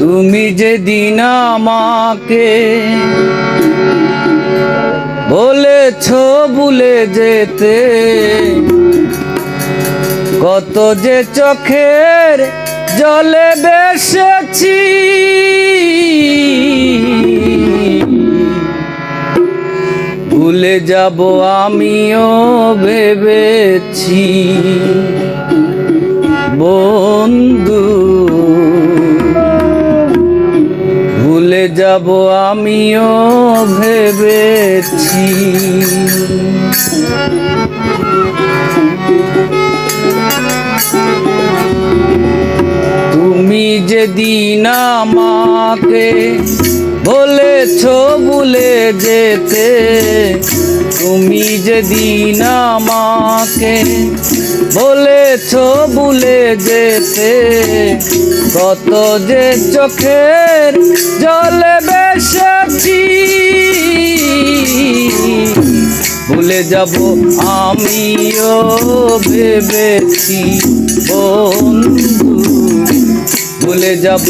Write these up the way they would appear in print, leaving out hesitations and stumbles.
তুমি যেদিন আমাকে বলেছ ভুলে যেতে, কত যে চোখের জলে বেসেছি, ভুলে যাব আমিও ভেবেছি বন্ধু, ভুলে যাব আমিও ভেবেছি। তুমি যেদিন আমাকে বলেছ ভুলে যেতে, তুমি যেদিন আমাকে বলেছ ভুলে যেতে, কত যে চোখের জলে বেসেছি, ভুলে যাব আমিও ভেবেছি বন্ধু, ভুলে যাব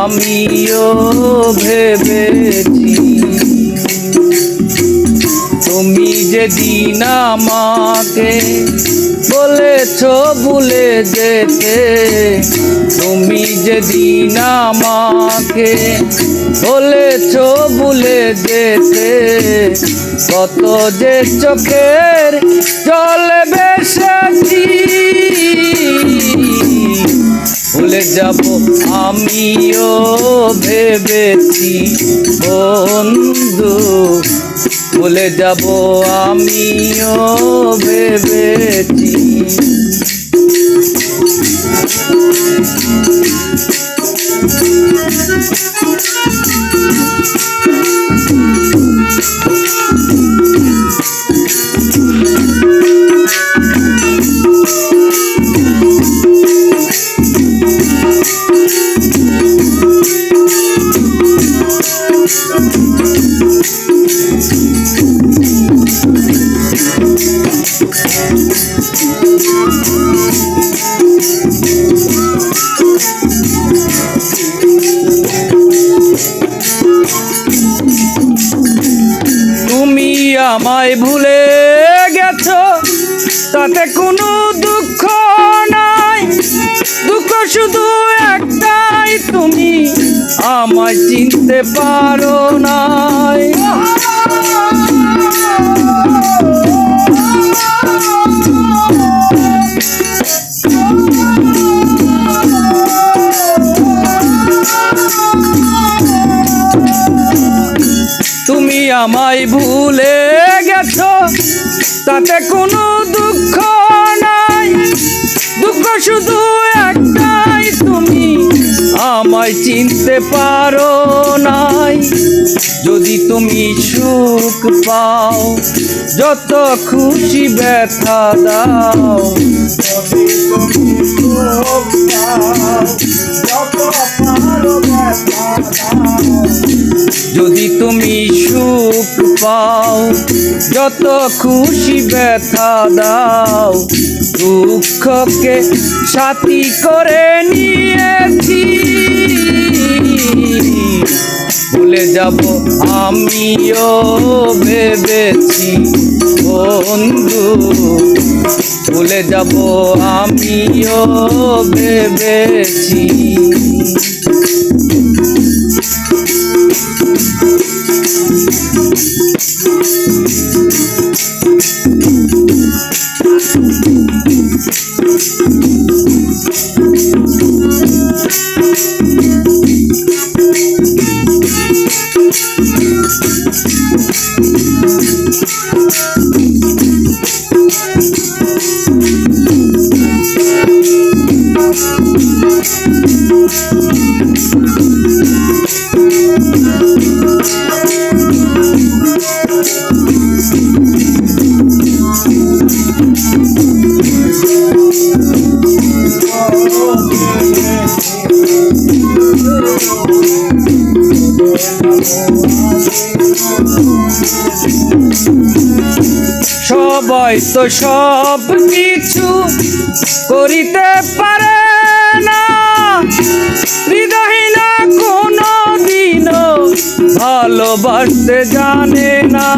আমিও ভেবেছি। তুমি যেদিন আমাকে বলেছ ভুলে যেতে, তুমি যেদিন আমাকে বলেছ ভুলে যেতে, কত যে চোখের জলে বেসেছি, ভুলে যাব আমিও ভেবেছি বন্ধু, ভুলে যাব আমিও ভেবেছি। তুমি আমায় ভুলে গেছো তাতে কোনো দুঃখ নাই, দুঃখ শুধু একটাই, তুমি আমায় চিনতে পারো নাই। তুমি আমায় ভুলে গেছো তাতে কোনো দুঃখ নাই, দুঃখ শুধু একটাই, তুমি আমায় চিনতে পারো নাই। যদি তুমি সুখ পাও যত খুশি ব্যথা দাও, যদি তুমি সুখ পাও যত খুশি ব্যথা দাও, দুঃখকে সাথী করে নিয়েছি, ভুলে যাব আমিও ভেবেছি বন্ধু, ভুলে যাব আমিও ভেবেছি। সবাই তো সব কিছু করিতে পারে না, হৃদয়হীনা ভালোবাসতে জানে না।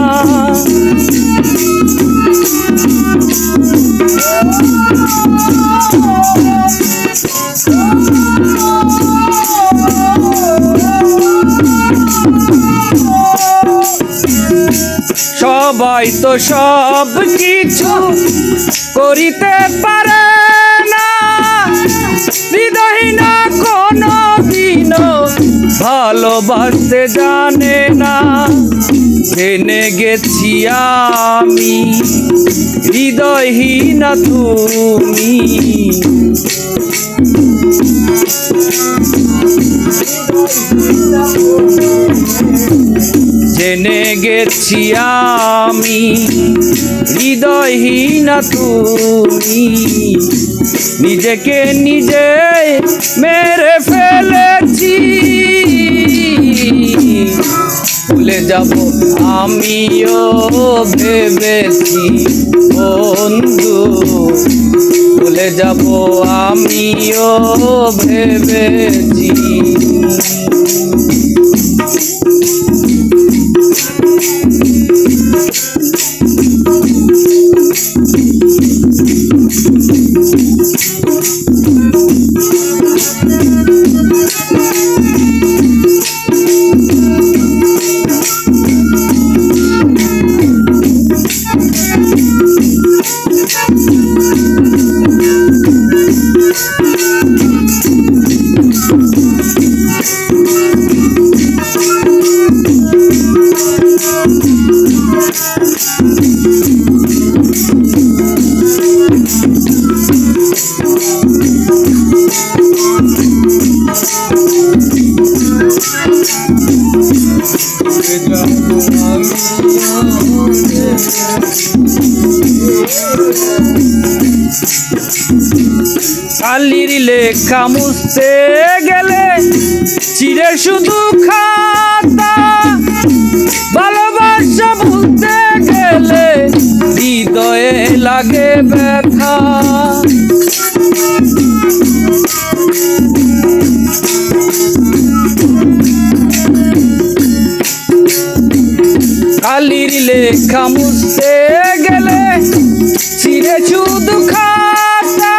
সবাই তো সব কিছু করিতে পারে না, হৃদয়হীন কোনো দিনও ভালোবাসতে জানে না। জেনে গেছি আমি হৃদয়হীন তুমি, জেনে গেছি আমি হৃদয়হীন তুমি। নিজেকে নিজে মেরে ফেলেছি, ভুলে যাব আমিও ভেবেছি বন্ধু, ভুলে যাব আমিও ভেবেছি। কালির লেখা মুছতে গেলে চিরে শুধু খাতা, ভালোবাসা ভুলতে গেলে হৃদয়ে লাগে ব্যথা। কালির লেখা মুছতে গেলে চিরে শুধু খাতা,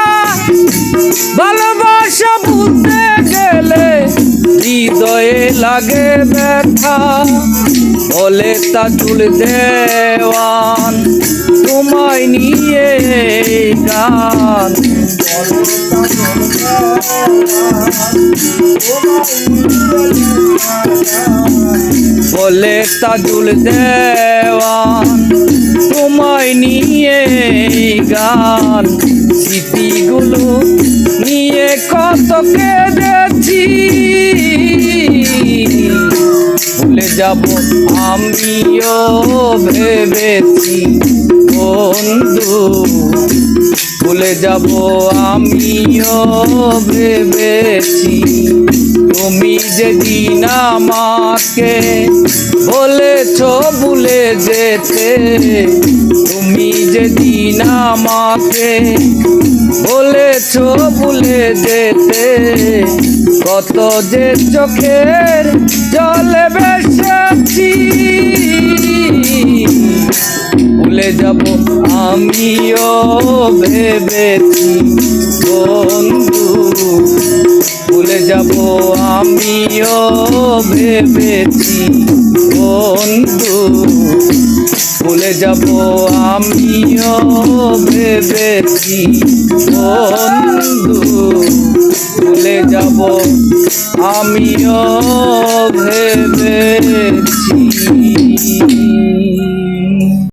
ভালোবাসা ভুলতে গেলে হৃদয়ে লাগে ব্যথা। বলে তাজুল দেওয়ান তোমায় নিয়ে গান, বলে তাজুল দেওয়ান তোমায় নিয়ে গান। স্মৃতিগুলো নিয়ে কত কেঁদেছি, ভুলে যাব আমিও ভেবেছি বন্ধু, ভুলে যাব আমিও ভেবেছি। তুমি যেদিন আমাকে বলেছ ভুলে যেতে, তুমি যেদিন আমাকে বলেছ ভুলে যেতে, কত যে চোখের জলে ভেসেছি। ভুলে যাব আমিও ভেবেছি বন্ধু, ভুলে যাব আমিও ভেবেছি বন্ধু, ভুলে যাব আমিও ভেবেছি বন্ধু, ভুলে যাব আমিও ভেবেছি।